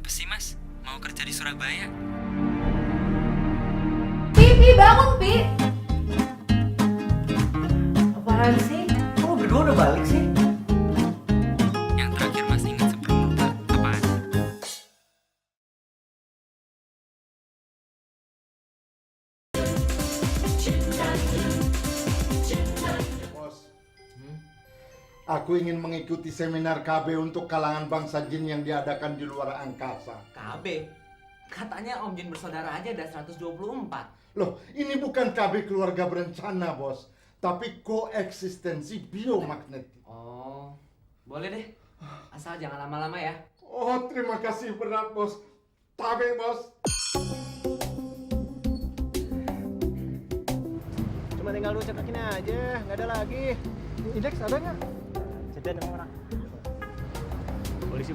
Apa sih mas? Mau kerja di Surabaya? Pi, bangun Pi. Apaan sih? Kok lu berdua udah balik sih? Yang terakhir mas ingat sebelum lupa apaan? Bos, aku ingin mengikuti seminar KB untuk kalangan bangsa jin yang diadakan di luar angkasa. KB? Katanya Om Jin bersaudara aja ada 124. Loh, ini bukan KB keluarga berencana, Bos, tapi koeksistensi biomagnetik. Oh, boleh deh. Asal jangan lama-lama ya. Oh, terima kasih berat, Bos. Tabe, Bos. Cuma tinggal lu cekakin aja, nggak ada lagi. Indeks ada nggak? Jadian sama orang. Polisi.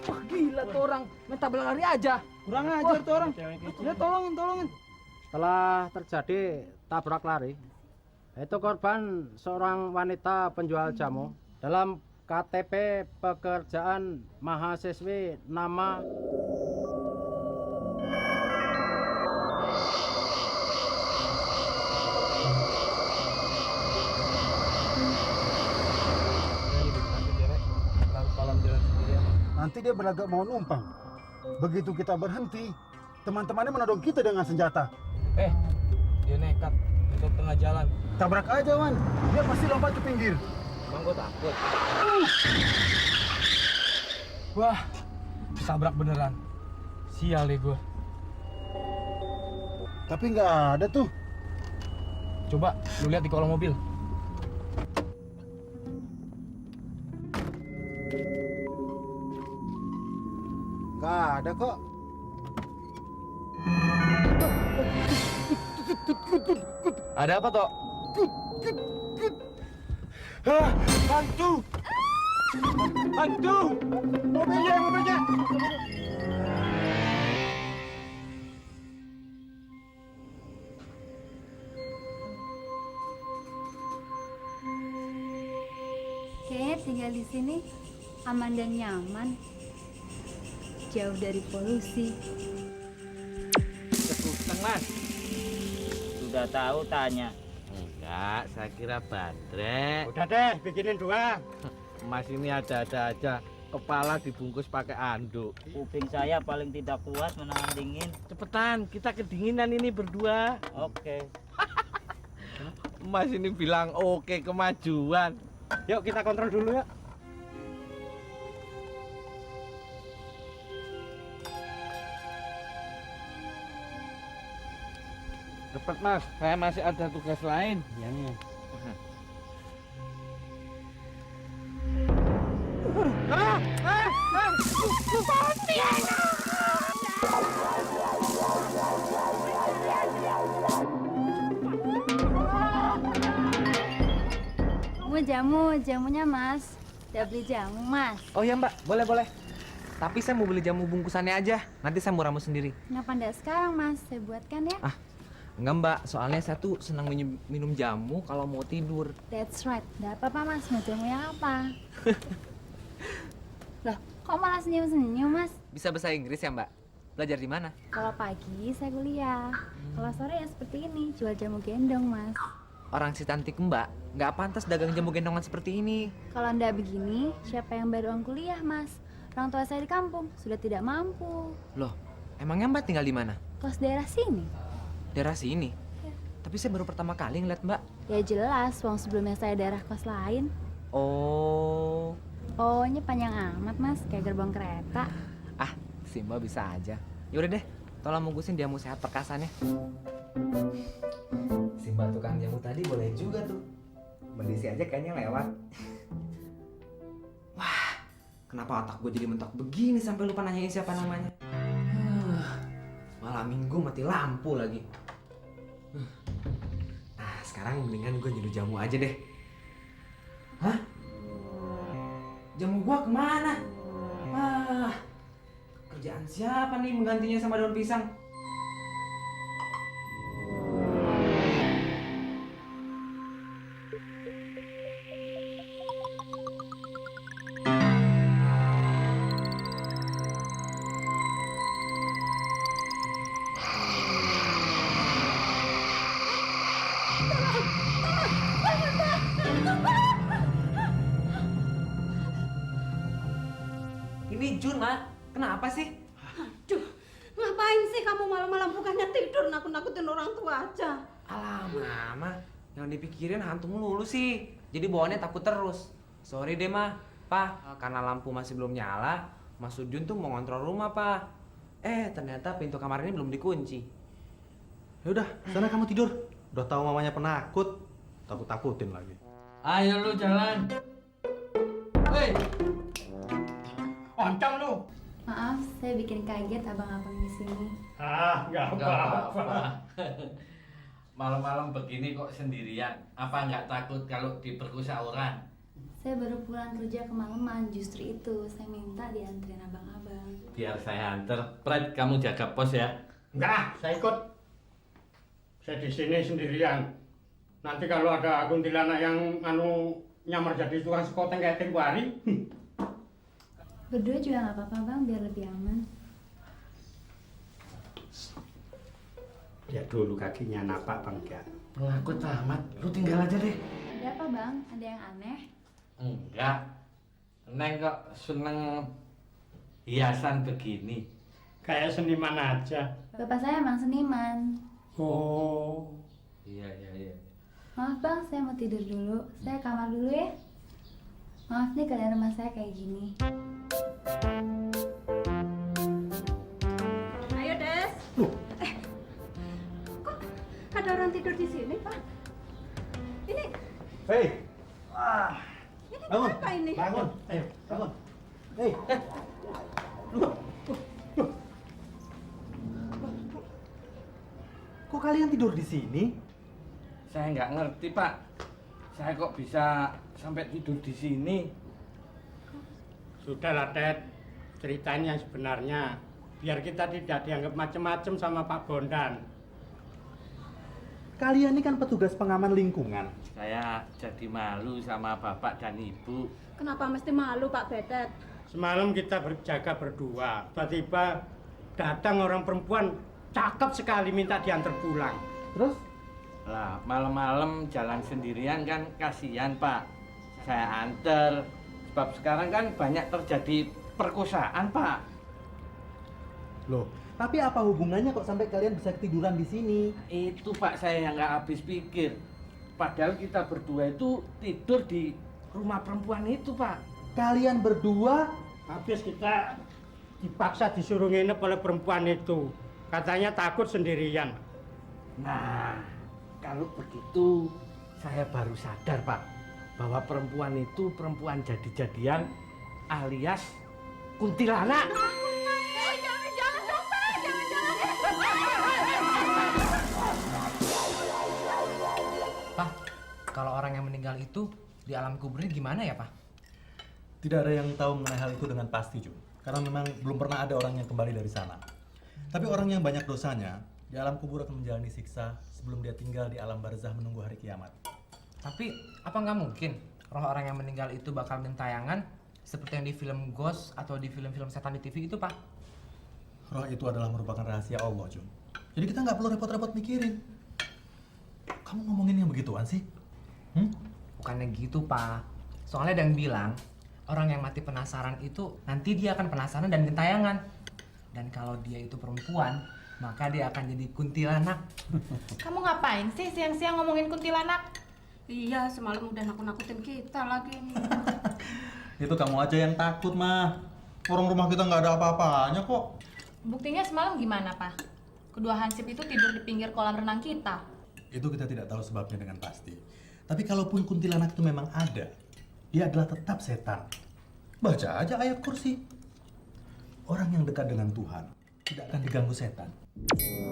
Wah gila tuh orang, main tabrak lari aja. Kurang ajar tuh orang. Ya tolongin. Setelah terjadi tabrak lari, itu korban seorang wanita penjual jamu. Dalam KTP pekerjaan mahasiswi nama Nanti dia berlagak mau numpang. Begitu kita berhenti, teman-temannya menodong kita dengan senjata. Dia nekat untuk tengah jalan. Tabrak aja, Wan. Dia pasti lompat ke pinggir. Bang gue takut. Wah, sabrak beneran. Sial deh gue. Tapi nggak ada tuh. Coba lu lihat di kolong mobil. Nggak ada kok. Ada apa toh? Hantu! Mobilnya. Kayaknya tinggal di sini aman dan nyaman. Jauh dari polusi. Sekuteng mas. Sudah tahu tanya. Enggak, saya kira bandrek. Udah deh, bikinin 2. Mas ini ada-ada aja. Kepala dibungkus pakai anduk. Kuping saya paling tidak kuat menahan dingin. Cepetan, kita kedinginan ini berdua. Oke. Mas ini bilang oke kemajuan. Yuk kita kontrol dulu ya. Cepet mas, saya masih ada tugas lain. Iya. Jamunya mas. Udah beli jamu mas. Oh ya Mbak, boleh. Tapi saya mau beli jamu bungkusannya aja. Nanti saya mau ramu sendiri. Kenapa enggak sekarang mas? Saya buatkan ya. Enggak Mbak, soalnya saya tuh senang minum jamu kalau mau tidur. That's right. Enggak apa-apa mas. Mau jamu yang apa? Loh, kok malah senyum-senyum mas? Bisa bahasa Inggris ya Mbak? Belajar di mana? Kalau pagi saya kuliah. Kalau sore ya seperti ini. Jual jamu gendong mas. Orang si cantik Mbak nggak pantas dagang jamu gendongan seperti ini. Kalau enggak begini, siapa yang bayar uang kuliah mas? Orang tua saya di kampung sudah tidak mampu. Loh, emangnya Mbak tinggal di mana? Kos daerah sini. Daerah sini? Ya. Tapi saya baru pertama kali ngeliat Mbak. Ya jelas, uang sebelumnya saya daerah kos lain. Oh, Oh-nya panjang amat mas, kayak gerbong kereta. si Mbak bisa aja. Yaudah deh, tolong bungkusin jamu sehat perkasanya. Si Mbak tukang jamu tadi boleh juga tuh. Mbak aja kayaknya lewat. Wah, kenapa otak gue jadi mentok begini sampai lupa nanyain siapa namanya? Malam minggu mati lampu lagi. Nah, sekarang mendingan gue nyeduh jamu aja deh. Hah? Jamu gua kemana? Kerjaan siapa nih menggantinya sama daun pisang? Ini Jun, Ma. Kenapa sih? Aduh, ngapain sih kamu malam-malam bukannya tidur nakut-nakutin orang tua aja? Alah, Mama. Yang dipikirin hantu melulu sih. Jadi bawaannya takut terus. Sorry deh, Ma. Pa, karena lampu masih belum nyala, Mas Jun tuh mau ngontrol rumah, Pa. Ternyata pintu kamar ini belum dikunci. Ya udah, sana kamu tidur. Udah tahu mamanya penakut, takut-takutin lagi. Ayo lu jalan. Hei. Oncom lu. Maaf, saya bikin kaget abang-abang di sini. Nggak apa-apa. Malam-malam begini kok sendirian. Apa nggak takut kalau diperkosa orang? Saya baru pulang kerja kemalaman, justru itu saya minta dianterin abang-abang. Biar saya anter. Pret, kamu jaga pos ya. Enggak, saya ikut. Saya di sini sendirian. Nanti kalau ada kuntilanak yang nyamar jadi tukang sekoteng kayak tempo hari. Berdua juga nggak apa-apa bang, biar lebih aman. Lihat dulu kakinya napak bang ya. Penakut amat. Lu tinggal aja deh. Ada apa bang? Ada yang aneh? Enggak. Neng kok seneng hiasan begini. Kayak seniman aja. Bapak saya emang seniman. Oh. Iya. Maaf bang, saya mau tidur dulu. Saya kamar dulu ya. Maaf nih keadaan rumah saya kayak gini. Ayo Des. Kok ada orang tidur di sini Pak? Ini. Hei. Ini Bangun. kenapa ini? Bangun. Ayo, bangun. Hei. Kok kalian tidur di sini? Saya nggak ngerti, Pak. Saya kok bisa sampai tidur di sini? Sudahlah Ted. Ceritain yang sebenarnya. Biar kita tidak dianggap macem-macem sama Pak Bondan. Kalian ini kan petugas pengaman lingkungan. Saya jadi malu sama Bapak dan Ibu. Kenapa mesti malu Pak Betet? Semalam kita berjaga berdua. Tiba-tiba datang orang perempuan cakep sekali minta diantar pulang. Terus? Lah, malam-malam jalan sendirian kan kasihan, Pak. Saya anter. Sebab sekarang kan banyak terjadi perkosaan, Pak. Loh, tapi apa hubungannya kok sampai kalian bisa ketiduran di sini? Itu, Pak, saya yang nggak habis pikir. Padahal kita berdua itu tidur di rumah perempuan itu, Pak. Kalian berdua? Habis kita dipaksa disuruh nginep oleh perempuan itu. Katanya takut sendirian. Nah, kalau begitu saya baru sadar, Pak, bahwa perempuan itu perempuan jadi-jadian alias kuntilanak. Jangan dong Pak, jangan. Pak, kalau orang yang meninggal itu di alam kuburnya gimana ya, Pak? Tidak ada yang tahu mengenai hal itu dengan pasti, Jun. Karena memang belum pernah ada orang yang kembali dari sana. Tapi orang yang banyak dosanya, di alam kubur akan menjalani siksa sebelum dia tinggal di alam barzah menunggu hari kiamat. Tapi apa nggak mungkin roh orang yang meninggal itu bakal gentayangan seperti yang di film Ghost atau di film-film setan di TV itu, Pak? Roh itu adalah merupakan rahasia Allah, Jun. Jadi kita nggak perlu repot-repot mikirin. Kamu ngomongin yang begituan sih? Bukannya gitu, Pak. Soalnya ada yang bilang orang yang mati penasaran itu nanti dia akan penasaran dan gentayangan. Dan kalau dia itu perempuan, maka dia akan jadi kuntilanak. Kamu ngapain sih siang-siang ngomongin kuntilanak? Iya, semalam udah nakut-nakutin kita lagi nih. Itu kamu aja yang takut, mah. Orang rumah kita nggak ada apa-apanya kok. Buktinya semalam gimana, Pak? Kedua hansip itu tidur di pinggir kolam renang kita. Itu kita tidak tahu sebabnya dengan pasti. Tapi kalaupun kuntilanak itu memang ada, dia adalah tetap setan. Baca aja ayat kursi. Orang yang dekat dengan Tuhan tidak akan diganggu setan.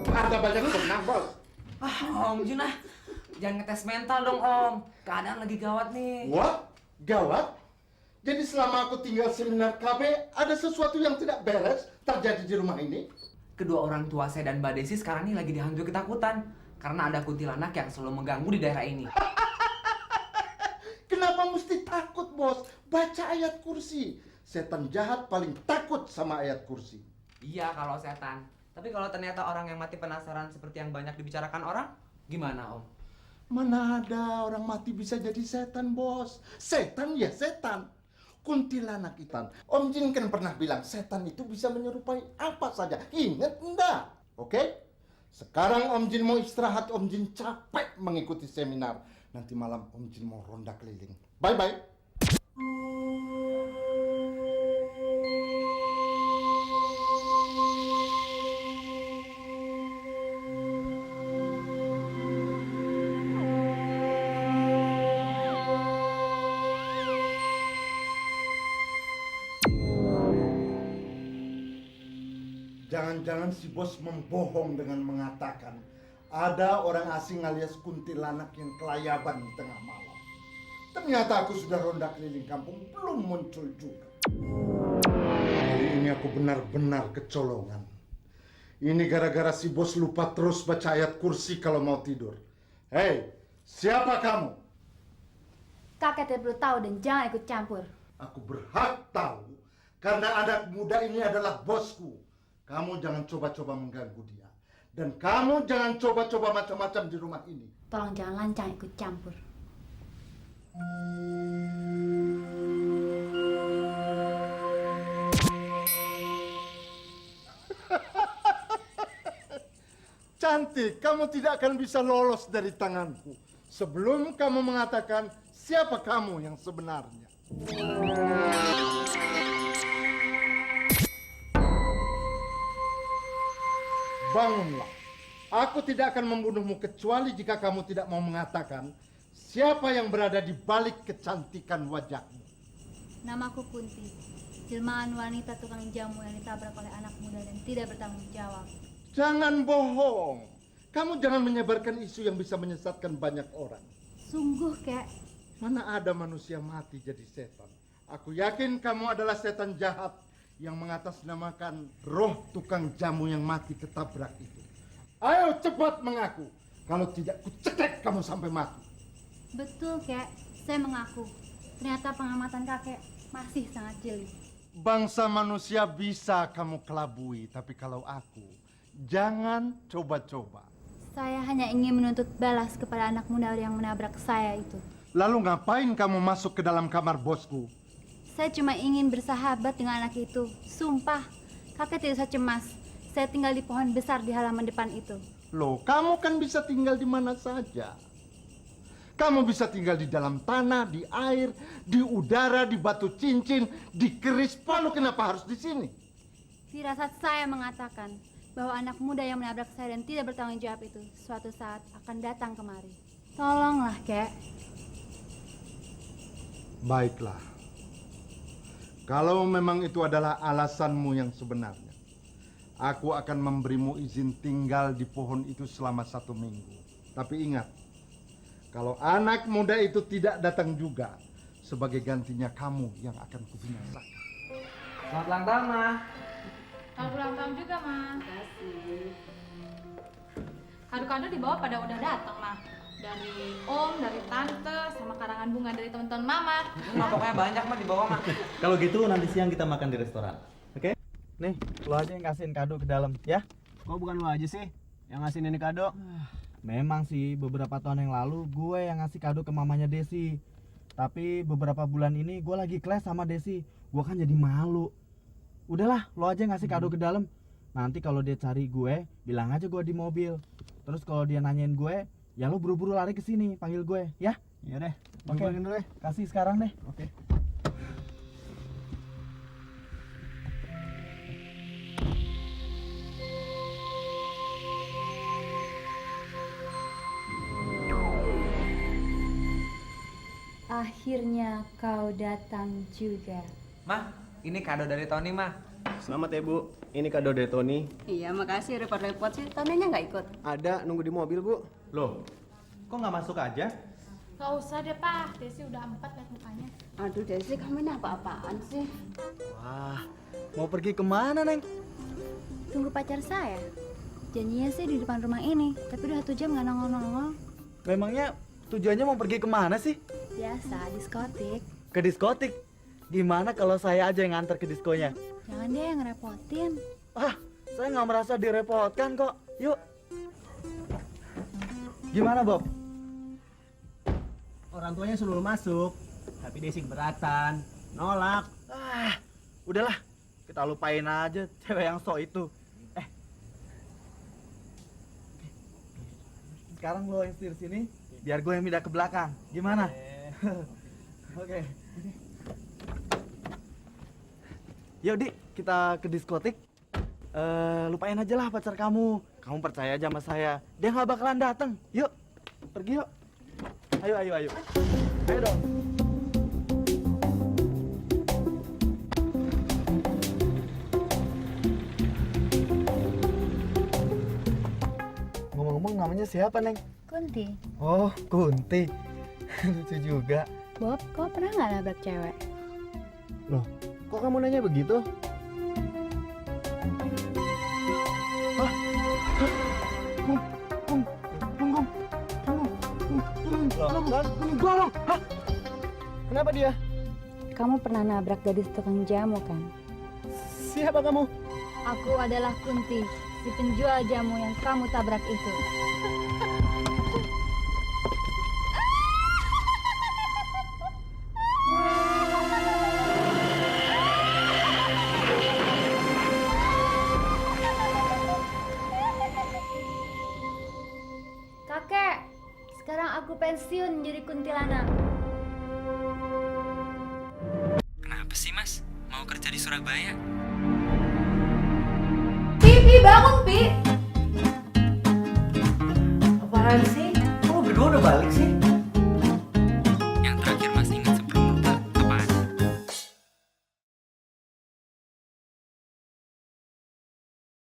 Ada banyak benang, Bos. Om Jun jangan ngetes mental dong Om. Keadaan lagi gawat nih. Wah, gawat? Jadi selama aku tinggal seminar KB, ada sesuatu yang tidak beres terjadi di rumah ini? Kedua orang tua saya dan Mbak Desi sekarang ini lagi dihantui ketakutan. Karena ada kuntilanak yang selalu mengganggu di daerah ini. Kenapa mesti takut, Bos? Baca ayat kursi. Setan jahat paling takut sama ayat kursi. Iya kalau setan. Tapi kalau ternyata orang yang mati penasaran seperti yang banyak dibicarakan orang, gimana Om? Mana ada orang mati bisa jadi setan, Bos? Setan ya setan. Kuntilanak ikan. Om Jin kan pernah bilang setan itu bisa menyerupai apa saja. Ingat enggak? Oke? Sekarang Om Jin mau istirahat. Om Jin capek mengikuti seminar. Nanti malam Om Jin mau ronda keliling. Bye-bye. Jangan-jangan si bos membohong dengan mengatakan ada orang asing alias kuntilanak yang kelayaban di tengah malam. Ternyata aku sudah ronda keliling kampung, belum muncul juga. Kali ini aku benar-benar kecolongan. Ini gara-gara si bos lupa terus baca ayat kursi kalau mau tidur. Hei, siapa kamu? Kakek tidak perlu tahu dan jangan ikut campur. Aku berhak tahu karena anak muda ini adalah bosku. Kamu jangan coba-coba mengganggu dia. Dan kamu jangan coba-coba macam-macam di rumah ini. Tolong jangan lancang ikut campur. Cantik, kamu tidak akan bisa lolos dari tanganku sebelum kamu mengatakan siapa kamu yang sebenarnya. Bangunlah. Aku tidak akan membunuhmu kecuali jika kamu tidak mau mengatakan siapa yang berada di balik kecantikan wajahmu. Namaku Kunti, jelmaan wanita tukang jamu yang ditabrak oleh anak muda dan tidak bertanggung jawab. Jangan bohong. Kamu jangan menyebarkan isu yang bisa menyesatkan banyak orang. Sungguh, Kek. Mana ada manusia mati jadi setan. Aku yakin kamu adalah setan jahat yang mengatasnamakan roh tukang jamu yang mati ketabrak itu. Ayo cepat mengaku. Kalau tidak, ku cetek kamu sampai mati. Betul, Kek. Saya mengaku. Ternyata pengamatan kakek masih sangat jeli. Bangsa manusia bisa kamu kelabui, tapi kalau aku, jangan coba-coba. Saya hanya ingin menuntut balas kepada anak muda yang menabrak saya itu. Lalu ngapain kamu masuk ke dalam kamar bosku? Saya cuma ingin bersahabat dengan anak itu. Sumpah, kakek tidak usah cemas. Saya tinggal di pohon besar di halaman depan itu. Loh, kamu kan bisa tinggal di mana saja. Kamu bisa tinggal di dalam tanah, di air, di udara, di batu cincin, di keris. Lalu kenapa harus di sini? Firasat saya mengatakan bahwa anak muda yang menabrak saya dan tidak bertanggung jawab itu suatu saat akan datang kemari. Tolonglah, Kek. Baiklah. Kalau memang itu adalah alasanmu yang sebenarnya, aku akan memberimu izin tinggal di pohon itu selama 1 minggu. Tapi ingat, kalau anak muda itu tidak datang juga, sebagai gantinya kamu yang akan kubinasakan. Selamat ulang tahun, Ma. Selamat ulang tahun juga, Ma. Kado-kado di bawah pada udah datang, Ma. Dari Om, dari Tante, sama karangan bunga dari teman-teman Mama. Nah, pokoknya banyak mah di bawah mah. Kalau gitu nanti siang kita makan di restoran. Oke? Nih, lo aja yang kasihin kado ke dalam, ya? Kok bukan lo aja sih yang ngasihin ini kado? Memang sih beberapa tahun yang lalu gue yang ngasih kado ke mamanya Desi. Tapi beberapa bulan ini gue lagi clash sama Desi. Gue kan jadi malu. Udahlah, lo aja yang ngasih kado ke dalam. Nanti kalau dia cari gue, bilang aja gue di mobil. Terus kalau dia nanyain gue, ya lo buru-buru lari ke sini panggil gue, ya? Iya deh. Oke, dulu deh. Kasih sekarang deh. Oke. Akhirnya kau datang juga. Mah, ini kado dari Tony, Mah. Selamat ya Bu, ini kado dari Tony. Iya, makasih repot-repot sih. Tonynya nggak ikut. Ada nunggu di mobil Bu. Loh, kok nggak masuk aja? Gak usah deh, Pak. Desi udah 4 liat mukanya. Aduh Desi, kamu ini apa-apaan sih? Wah, mau pergi kemana, Neng? Tunggu pacar saya. Janjinya sih di depan rumah ini, tapi udah 1 jam nggak nongol-nongol. Memangnya tujuannya mau pergi kemana sih? Biasa, diskotik. Ke diskotik? Gimana kalau saya aja yang nganter ke diskonya? Jangan dia yang ngerepotin. Ah, saya nggak merasa direpotkan kok. Yuk. Gimana, Bob? Orang tuanya suruh masuk, tapi Desi keberatan, nolak. Ah, udahlah. Kita lupain aja cewek yang sok itu. Sekarang lo yang setir sini, biar gue yang pindah ke belakang. Gimana? Oke. Yuk, Di, kita ke diskotik. Lupain aja lah pacar kamu. Kamu percaya aja sama saya. Dia nggak bakalan datang. Yuk, pergi yuk. Ayo. Ayo dong. Ngomong-ngomong namanya siapa, Neng? Kunti. Oh, Kunti. Lucu juga. Bob, kau pernah nggak nabrak cewek? Loh, kok kamu nanya begitu? Hah? Tunggu. Hah? Kenapa dia? Kamu pernah nabrak gadis tukang jamu kan? Siapa kamu? Aku adalah Kunti, si penjual jamu yang kamu tabrak itu. Kakek, sekarang aku pensiun jadi kuntilanak. Kenapa sih mas? Mau kerja di Surabaya? Pi, bangun, Pi. Apaan sih?